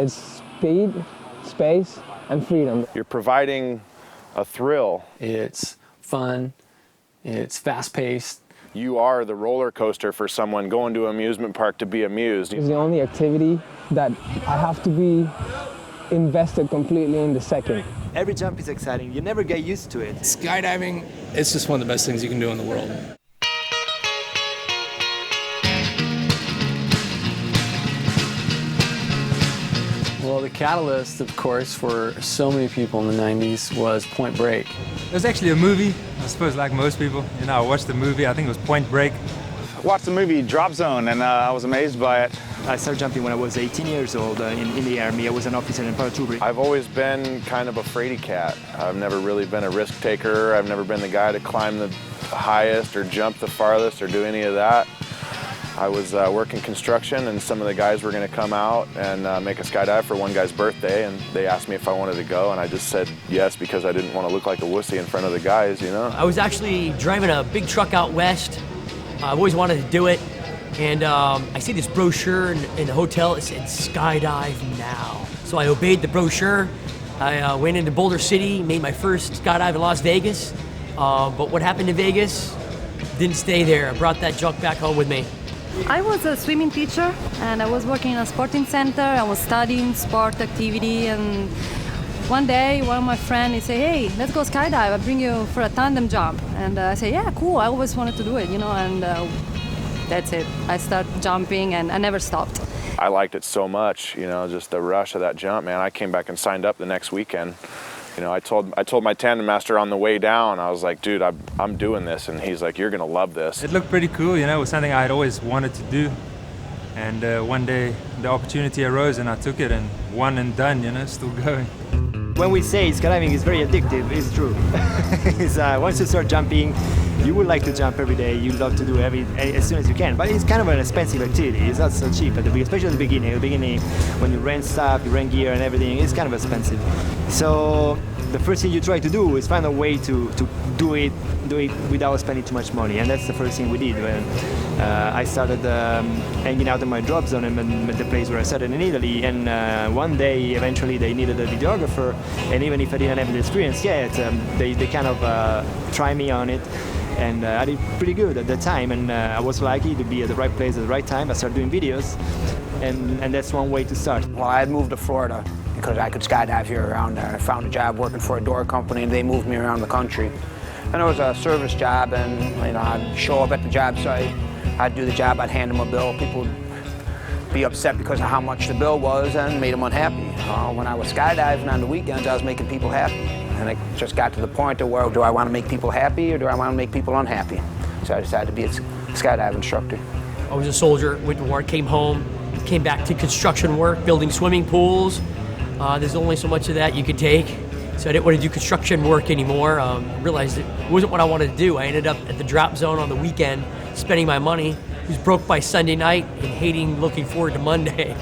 It's speed, space, and freedom. You're providing a thrill. It's fun, it's fast-paced. You are the roller coaster for someone going to an amusement park to be amused. It's the only activity that I have to be invested completely in the second. Every jump is exciting. You never get used to it. Skydiving, it's just one of the best things you can do in the world. Well, the catalyst, of course, for so many people in the 90s was Point Break. It was actually a movie, I suppose, like most people. You know, I watched the movie, I think it was Point Break. I watched the movie Drop Zone, and I was amazed by it. I started jumping when I was 18 years old in the Army. I was an officer in paratrooper. I've always been kind of a fraidy cat. I've never really been a risk taker. I've never been the guy to climb the highest or jump the farthest or do any of that. I was working construction, and some of the guys were going to come out and make a skydive for one guy's birthday, and they asked me if I wanted to go, and I just said yes because I didn't want to look like a wussy in front of the guys, you know. I was actually driving a big truck out west. I've always wanted to do it, and I see this brochure in the hotel. It said Skydive Now. So I obeyed the brochure. I went into Boulder City, made my first skydive in Las Vegas, but what happened in Vegas didn't stay there. I brought that junk back home with me. I was a swimming teacher, and I was working in a sporting center. I was studying sport activity, and one day one of my friends said, "Hey, let's go skydive. I'll bring you for a tandem jump." And I said, "Yeah, cool. I always wanted to do it, you know." And that's it. I started jumping, and I never stopped. I liked it so much, you know, just the rush of that jump, man. I came back and signed up the next weekend. You know, I told my tandem master on the way down, I was like, dude, I'm doing this. And he's like, you're going to love this. It looked pretty cool, you know, it was something I had always wanted to do. And one day the opportunity arose and I took it, and one and done, you know, still going. When we say skydiving is very addictive, it's true. Once you start jumping, you would like to jump every day. You love to do as soon as you can. But it's kind of an expensive activity. It's not so cheap at the beginning, especially at the beginning. At the beginning, when you rent stuff, you rent gear and everything, it's kind of expensive. So the first thing you try to do is find a way to do it without spending too much money. And that's the first thing we did. When I started hanging out in my drop zone and the place where I started in Italy. And one day, eventually, they needed a videographer. And even if I didn't have the experience yet, they kind of tried me on it. And I did pretty good at that time, and I was lucky to be at the right place at the right time. I started doing videos, and that's one way to start. Well, I had moved to Florida because I could skydive here around there. I found a job working for a door company, and they moved me around the country. And it was a service job, and you know, I'd show up at the job site, I'd do the job, I'd hand them a bill. People would be upset because of how much the bill was and made them unhappy. When I was skydiving on the weekends, I was making people happy. And it just got to the point of where, do I want to make people happy or do I want to make people unhappy? So I decided to be a skydive instructor. I was a soldier, went to war, came home, came back to construction work, building swimming pools. There's only so much of that you could take. So I didn't want to do construction work anymore. Realized it wasn't what I wanted to do. I ended up at the drop zone on the weekend, spending my money. Was broke by Sunday night and looking forward to Monday.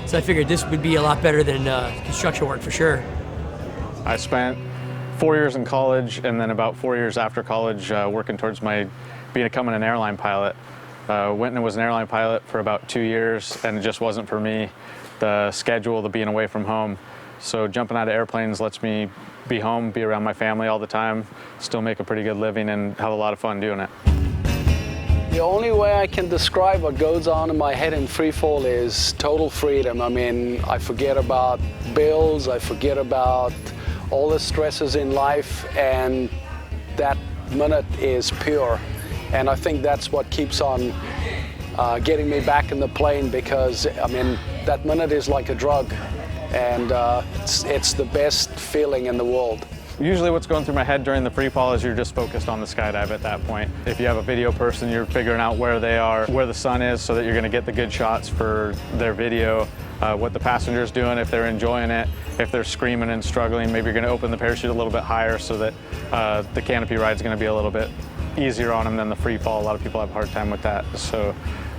So I figured this would be a lot better than construction work for sure. I spent 4 years in college and then about 4 years after college working towards becoming an airline pilot. Went and was an airline pilot for about 2 years, and it just wasn't for me. The schedule, the being away from home. So jumping out of airplanes lets me be home, be around my family all the time, still make a pretty good living and have a lot of fun doing it. The only way I can describe what goes on in my head in freefall is total freedom. I mean, I forget about bills, I forget about all the stresses in life, and that minute is pure. And I think that's what keeps on getting me back in the plane, because I mean, that minute is like a drug, and it's the best feeling in the world. Usually what's going through my head during the free fall is you're just focused on the skydive at that point. If you have a video person, you're figuring out where they are, where the sun is, so that you're going to get the good shots for their video, what the passenger's doing, if they're enjoying it, if they're screaming and struggling, maybe you're going to open the parachute a little bit higher so that the canopy ride's going to be a little bit easier on them than the free fall. A lot of people have a hard time with that. So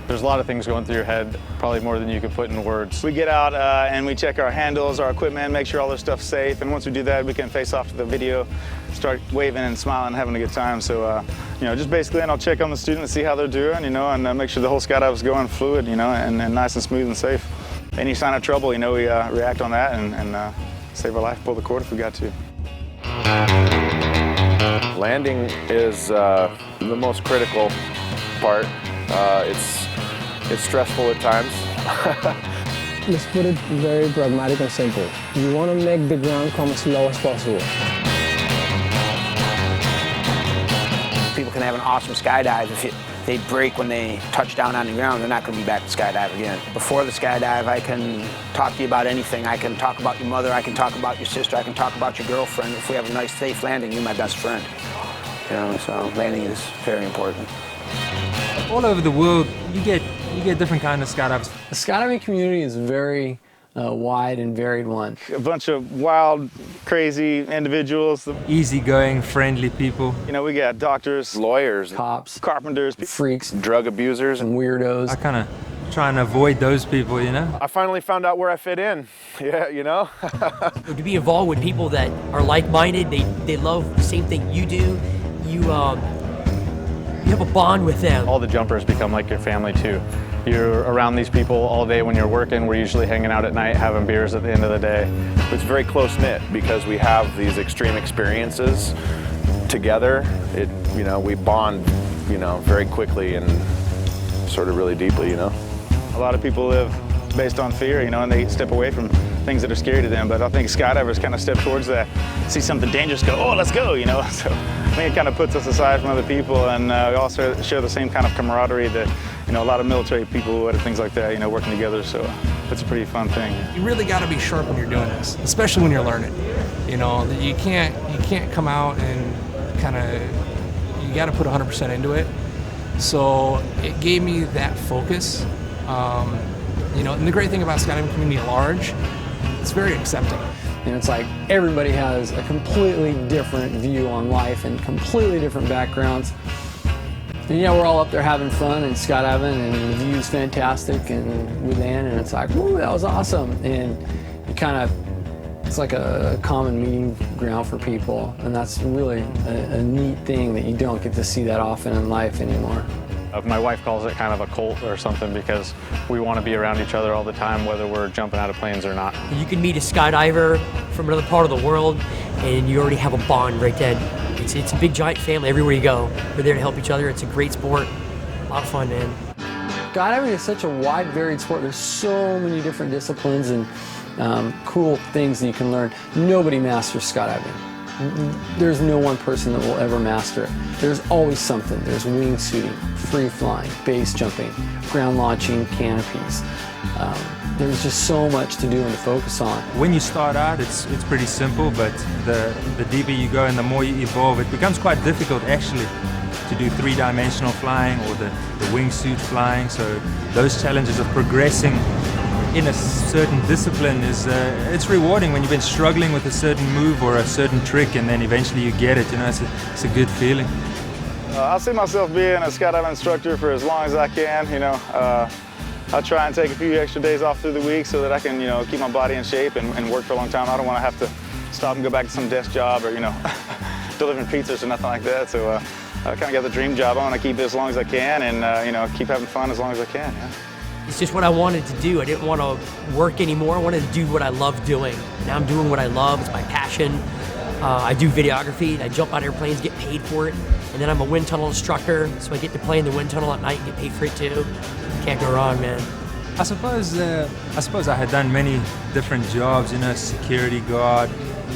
there's a lot of things going through your head, probably more than you can put in words. We get out and we check our handles, our equipment, make sure all their stuff's safe. And once we do that, we can face off to the video, start waving and smiling and having a good time. So, you know, just basically, and I'll check on the student to see how they're doing, you know, and make sure the whole skydive is going fluid, you know, and nice and smooth and safe. any sign of trouble, you know, we react on that and save our life, pull the cord if we got to. Landing is the most critical part. It's stressful at times. Let's put it very pragmatic and simple. You want to make the ground come as low as possible. People can have an awesome skydive. If they break when they touch down on the ground, they're not going to be back to skydive again. Before the skydive, I can talk to you about anything. I can talk about your mother, I can talk about your sister, I can talk about your girlfriend. If we have a nice, safe landing, you're my best friend. You know, so landing is very important. All over the world, you get different kind of skydives. The skydiving community is very wide and varied one. A bunch of wild, crazy individuals. Easygoing, friendly people. You know, we got doctors, Lawyers, Cops, carpenters, freaks, drug abusers. and weirdos. I kind of try and avoid those people, you know? I finally found out where I fit in. Yeah, you know? To be involved with people that are like-minded, they love the same thing you do, you have a bond with them. All the jumpers become like your family too. You're around these people all day when you're working. We're usually hanging out at night, having beers at the end of the day. It's very close-knit because we have these extreme experiences together. You know, we bond, you know, very quickly and sort of really deeply, you know? A lot of people live based on fear, you know, and they step away from things that are scary to them. But I think skydivers kind of step towards that, see something dangerous, go, oh, let's go, you know? So I think it kind of puts us aside from other people, and we also share the same kind of camaraderie that, you know, a lot of military people would, and things like that, you know, working together. So it's a pretty fun thing. You really got to be sharp when you're doing this, especially when you're learning. You know, you can't come out and kind of, you got to put 100% into it. So it gave me that focus. You know, and the great thing about skydiving community at large, it's very accepting. And it's like everybody has a completely different view on life and completely different backgrounds. And yeah, we're all up there having fun and skydiving, and the view's fantastic, and we land and it's like, whoa, that was awesome. And you kind of, it's like a common meeting ground for people, and that's really a neat thing that you don't get to see that often in life anymore. My wife calls it kind of a cult or something because we want to be around each other all the time, whether we're jumping out of planes or not. You can meet a skydiver from another part of the world and you already have a bond right then. It's a big giant family everywhere you go. We're there to help each other. It's a great sport. A lot of fun, man. Skydiving is such a wide, varied sport. There's so many different disciplines and cool things that you can learn. Nobody masters skydiving. There's no one person that will ever master it. There's always something. There's wingsuiting, free flying, base jumping, ground launching, canopies. There's just so much to do and to focus on. When you start out, it's pretty simple, but the deeper you go and the more you evolve, it becomes quite difficult actually to do three-dimensional flying or the wingsuit flying. So those challenges of progressing in a certain discipline it's rewarding when you've been struggling with a certain move or a certain trick, and then eventually you get it. You know, it's a good feeling. I see myself being a skydiving instructor for as long as I can. You know, I try and take a few extra days off through the week so that I can, you know, keep my body in shape and work for a long time. I don't want to have to stop and go back to some desk job or, you know, delivering pizzas or nothing like that. So I kind of got the dream job. I want to keep it as long as I can and, you know, keep having fun as long as I can. Yeah. It's just what I wanted to do. I didn't want to work anymore. I wanted to do what I love doing. Now I'm doing what I love. It's my passion. I do videography. I jump out of airplanes, get paid for it. And then I'm a wind tunnel instructor, so I get to play in the wind tunnel at night and get paid for it too. Can't go wrong, man. I suppose I had done many different jobs, you know, security guard,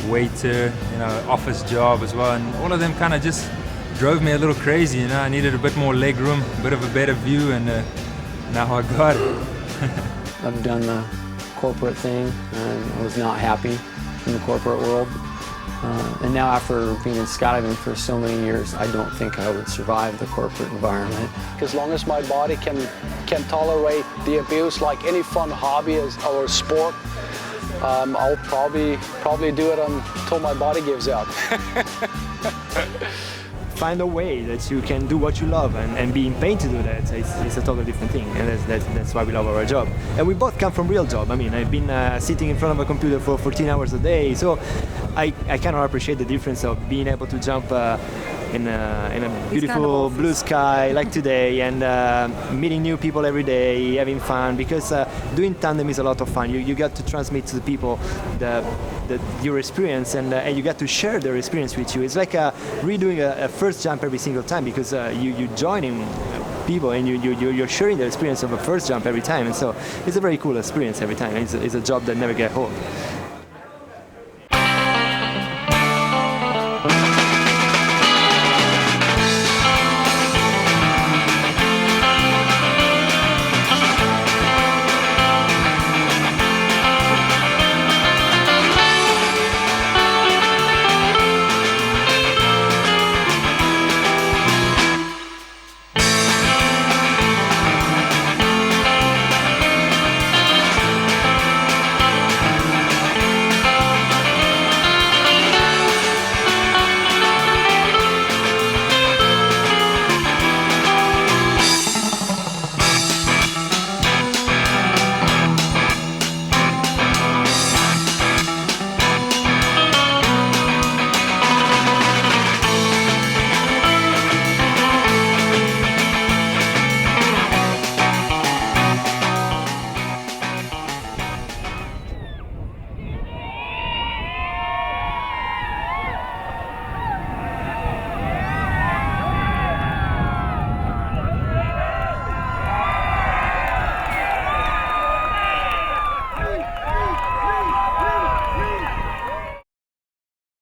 waiter, you know, office job as well, and all of them kind of just drove me a little crazy, you know. I needed a bit more leg room, a bit of a better view, and now I got it. I've done the corporate thing and I was not happy in the corporate world. And now after being in skydiving for so many years, I don't think I would survive the corporate environment. As long as my body can tolerate the abuse like any fun hobby or sport, I'll probably do it until my body gives out. Find a way that you can do what you love and being paid to do that. It's a totally different thing, and that's why we love our job. And we both come from real job. I mean, I've been sitting in front of a computer for 14 hours a day, so I cannot appreciate the difference of being able to jump in a beautiful blue sky like today, and meeting new people every day, having fun, because doing tandem is a lot of fun. You get to transmit to the people your experience, and you get to share their experience with you. It's like redoing a first jump every single time, because you joining people and you're sharing the experience of a first jump every time, and so it's a very cool experience every time. It's a job that never gets old.